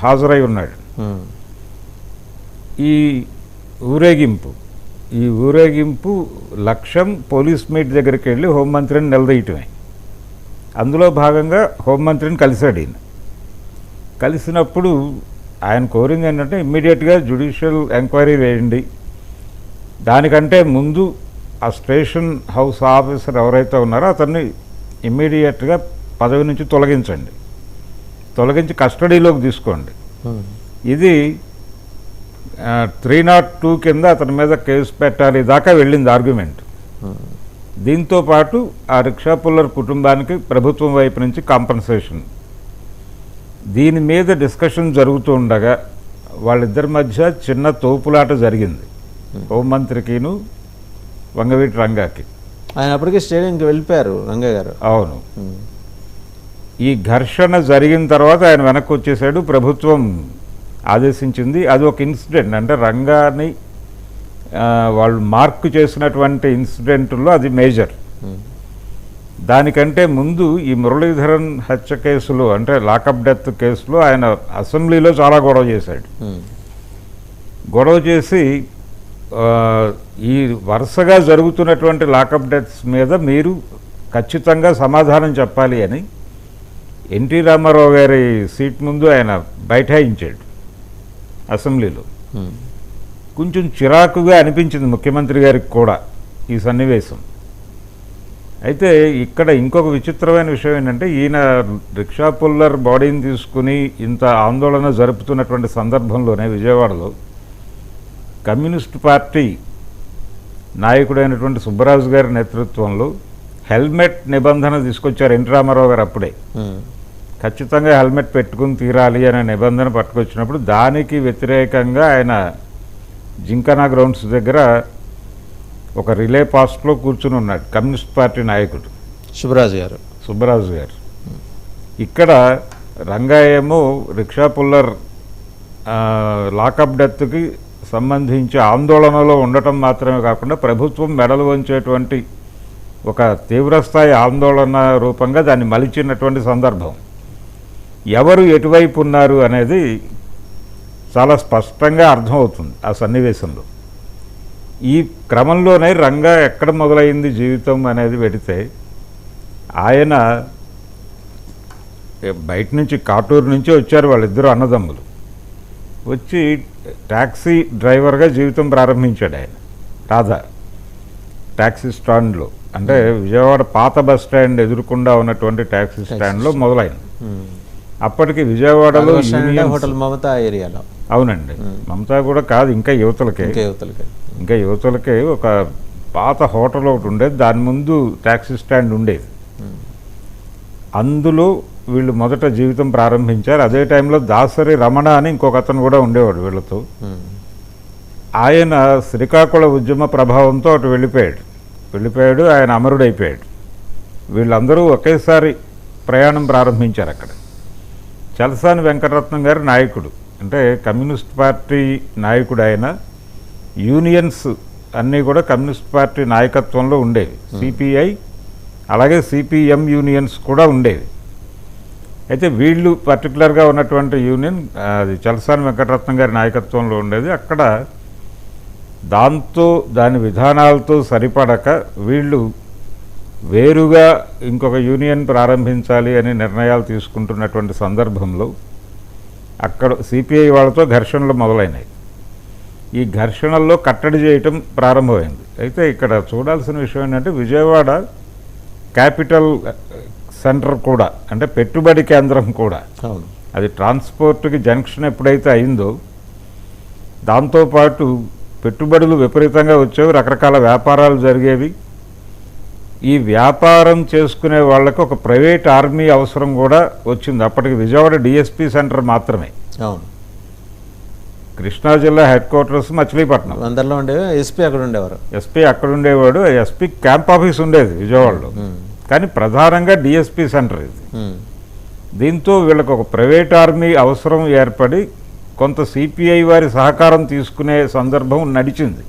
హాజరై ఉన్నాడు. ఈ ఊరేగింపు లక్ష్యం పోలీస్ మీట్ దగ్గరికి వెళ్ళి హోంమంత్రిని నిలదీయటమే. అందులో భాగంగా హోంమంత్రిని కలిశాడు. ఈయన కలిసినప్పుడు ఆయన కోరింది ఏంటంటే ఇమ్మీడియట్గా జ్యుడిషియల్ ఎంక్వైరీ వేయండి, దానికంటే ముందు ఆ స్టేషన్ హౌస్ ఆఫీసర్ ఎవరైతే ఉన్నారో అతన్ని ఇమ్మీడియట్గా పదవి నుంచి తొలగించి కస్టడీలోకి తీసుకోండి. ఇది 302 కింద అతని మీద కేసు పెట్టాలి దాకా వెళ్ళింది ఆర్గ్యుమెంట్. దీంతోపాటు ఆ రిక్షా పుల్లర్ కుటుంబానికి ప్రభుత్వం వైపు నుంచి కాంపన్సేషన్, దీని మీద డిస్కషన్ జరుగుతూ ఉండగా వాళ్ళిద్దరి మధ్య చిన్న తోపులాట జరిగింది, హోంమంత్రికిను వంగవీటి రంగాకి. ఆయన అప్పటికే స్టేడియంకి వెళ్ళిపోయారు రంగయ్య గారు. అవును. ఈ ఘర్షణ జరిగిన తర్వాత ఆయన వెనక్కి వచ్చేసాడు. ప్రభుత్వం ఆదేశించింది. అది ఒక ఇన్సిడెంట్, అంటే రంగాన్ని వాళ్ళు మార్క్ చేసినటువంటి ఇన్సిడెంట్లో అది మేజర్. దానికంటే ముందు ఈ మురళీధరన్ హత్య కేసులో, అంటే లాకప్ డెత్ కేసులో ఆయన అసెంబ్లీలో చాలా గొడవ చేశాడు. గొడవ చేసి ఈ వరుసగా జరుగుతున్నటువంటి లాకప్ డెత్స్ మీద మీరు ఖచ్చితంగా సమాధానం చెప్పాలి అని ఎన్టీ రామారావు గారి సీట్ ముందు ఆయన బైఠాయించాడు అసెంబ్లీలో. కొంచెం చిరాకుగా అనిపించింది ముఖ్యమంత్రి గారికి కూడా ఈ సన్నివేశం. అయితే ఇక్కడ ఇంకొక విచిత్రమైన విషయం ఏంటంటే, ఈయన రిక్షా పుల్లర్ బాడీని తీసుకుని ఇంత ఆందోళన జరుపుతున్నటువంటి సందర్భంలోనే విజయవాడలో కమ్యూనిస్ట్ పార్టీ నాయకుడైనటువంటి సుబ్బరాజు గారి నేతృత్వంలో హెల్మెట్ నిబంధన తీసుకొచ్చారు ఎన్టీ రామారావు గారు. అప్పుడే ఖచ్చితంగా హెల్మెట్ పెట్టుకుని తీరాలి అనే నిబంధన పట్టుకొచ్చినప్పుడు దానికి వ్యతిరేకంగా ఆయన జింకనా గ్రౌండ్స్ దగ్గర ఒక రిలే పాస్ట్లో కూర్చుని ఉన్నాడు కమ్యూనిస్ట్ పార్టీ నాయకుడు సుబ్బరాజు గారు. ఇక్కడ రంగాయేమో రిక్షా పుల్లర్ లాకప్ డెత్కి సంబంధించి ఆందోళనలో ఉండటం మాత్రమే కాకుండా ప్రభుత్వం మెడలు వంచేటువంటి ఒక తీవ్రస్థాయి ఆందోళన రూపంగా దాన్ని మలిచినటువంటి సందర్భం. ఎవరు ఎటువైపు ఉన్నారు అనేది చాలా స్పష్టంగా అర్థమవుతుంది ఆ సన్నివేశంలో. ఈ క్రమంలోనే రంగా ఎక్కడ మొదలైంది జీవితం అనేది పెడితే, ఆయన బయట నుంచి కాటూరు నుంచి వచ్చారు వాళ్ళిద్దరూ అన్నదమ్ములు. వచ్చి ట్యాక్సీ డ్రైవర్గా జీవితం ప్రారంభించాడు ఆయన రాధా ట్యాక్సీ స్టాండ్లో, అంటే విజయవాడ పాత బస్ స్టాండ్ ఎదురుకుండా ఉన్నటువంటి ట్యాక్సీ స్టాండ్లో మొదలైంది. అప్పటికి విజయవాడలో హోటల్ మమతా ఏరియాలో. అవునండి, మమతా కూడా కాదు, ఇంకా యువతలకే ఒక పాత హోటల్ ఒకటి ఉండేది, దాని ముందు ట్యాక్సీ స్టాండ్ ఉండేది. అందులో వీళ్ళు మొదట జీవితం ప్రారంభించారు. అదే టైంలో దాసరి రమణ అని ఇంకొక అతను కూడా ఉండేవాడు వీళ్ళతో. ఆయన శ్రీకాకుళ ఉద్యమ ప్రభావంతో అటు వెళ్ళిపోయాడు, ఆయన అమరుడైపోయాడు. వీళ్ళందరూ ఒకేసారి ప్రయాణం ప్రారంభించారు అక్కడ. చలసాని వెంకటరత్నం గారు నాయకుడు, అంటే కమ్యూనిస్ట్ పార్టీ నాయకుడు. ఆయన యూనియన్స్ అన్నీ కూడా కమ్యూనిస్ట్ పార్టీ నాయకత్వంలో ఉండేవి. సిపిఐ అలాగే సిపిఎం యూనియన్స్ కూడా ఉండేవి. అయితే వీళ్ళు పర్టికులర్గా ఉన్నటువంటి యూనియన్ అది చలసాని వెంకటరత్నం గారి నాయకత్వంలో ఉండేది. అక్కడ దాని విధానాలతో సరిపడక వీళ్ళు వేరుగా ఇంకొక యూనియన్ ప్రారంభించాలి అని నిర్ణయాలు తీసుకుంటున్నటువంటి సందర్భంలో అక్కడ సిపిఐ వాళ్ళతో ఘర్షణలు మొదలైనాయి. ఈ ఘర్షణల్లో కట్టడి చేయటం ప్రారంభమైంది. అయితే ఇక్కడ చూడాల్సిన విషయం ఏంటంటే, విజయవాడ క్యాపిటల్ సెంటర్ కూడా, అంటే పెట్టుబడి కేంద్రం కూడా. అది ట్రాన్స్పోర్ట్కి జంక్షన్ ఎప్పుడైతే అయిందో దాంతోపాటు పెట్టుబడులు విపరీతంగా వచ్చేవి, రకరకాల వ్యాపారాలు జరిగేవి. ఈ వ్యాపారం చేసుకునే వాళ్ళకు ఒక ప్రైవేట్ ఆర్మీ అవసరం కూడా వచ్చింది. అప్పటికి విజయవాడ డిఎస్పీ సెంటర్ మాత్రమే. అవును, కృష్ణా జిల్లా హెడ్ క్వార్టర్స్ మచిలీపట్నం. అందరిలో ఉండేవి. ఎస్పీ అక్కడ ఉండేవాడు. ఎస్పీ క్యాంప్ ఆఫీస్ ఉండేది విజయవాడలో, కానీ ప్రధానంగా డిఎస్పీ సెంటర్ ఇది. దీంతో వీళ్ళకు ఒక ప్రైవేట్ ఆర్మీ అవసరం ఏర్పడి కొంత సిపిఐ వారి సహకారం తీసుకునే సందర్భం నడిచింది.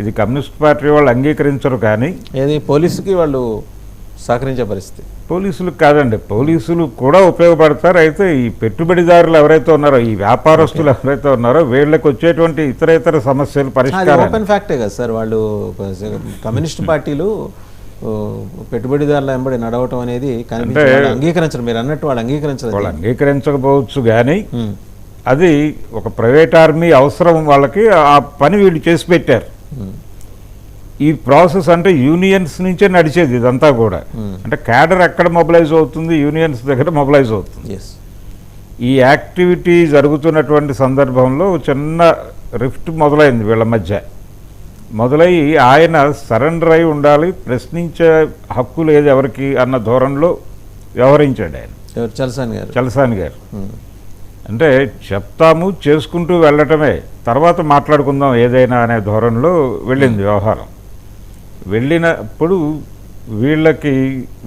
ఇది కమ్యూనిస్ట్ పార్టీ వాళ్ళు అంగీకరించరు, కానీ ఏది పోలీసుకి వాళ్ళు సహకరించే పరిస్థితి. పోలీసులు కాదండి, పోలీసులు కూడా ఉపయోగపడతారు. అయితే ఈ పెట్టుబడిదారులు ఎవరైతే ఉన్నారో, ఈ వ్యాపారస్తులు ఎవరైతే ఉన్నారో, వీళ్ళకి వచ్చేటువంటి ఇతర సమస్యలు అది పరిష్కారం ఓపెన్ ఫ్యాక్టే కదా సార్. వాళ్ళు కమ్యూనిస్ట్ పార్టీలు పెట్టుబడిదారుల వెంబడి నడవటం అనేది అంగీకరించరు. మీరు అన్నట్టు వాళ్ళు అంగీకరించరు. వాళ్ళు అంగీకరించకపోవచ్చు, కానీ ఉమ్, అది ఒక ప్రైవేట్ ఆర్మీ అవసరం వాళ్ళకి, ఆ పని వీళ్ళు చేసి పెట్టారు. ఉమ్, ఈ ప్రాసెస్ అంటే యూనియన్స్ నుంచే నడిచేది ఇదంతా కూడా. అంటే క్యాడర్ ఎక్కడ మొబిలైజ్ అవుతుంది, యూనియన్స్ దగ్గర మొబిలైజ్ అవుతుంది. yes. ఈ యాక్టివిటీ జరుగుతున్నటువంటి సందర్భంలో చిన్న రిఫ్ట్ మొదలైంది వీళ్ళ మధ్య. మొదలయ్యి ఆయన సరెండర్ అయి ఉండాలి, ప్రశ్నించే హక్కు లేదు ఎవరికి అన్న ధోరణిలో వ్యవహరించాడు ఆయన, ఎవరు? చలసాని గారు. చలసాని గారు. ఉమ్, అంటే చెప్తాము చేసుకుంటూ వెళ్ళటమే, తర్వాత మాట్లాడుకుందాం ఏదైనా అనే ధోరణిలో వెళ్ళింది వ్యవహారం. వెళ్ళినప్పుడు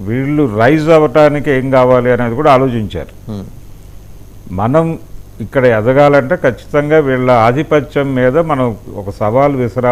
వీళ్ళు రైజ్ అవ్వటానికి ఏం కావాలి అనేది కూడా ఆలోచించారు. ఉమ్, మనం ఇక్కడ ఎదగాలంటే ఖచ్చితంగా వీళ్ళ ఆధిపత్యం మీద మనం ఒక సవాల్ విసరాలి.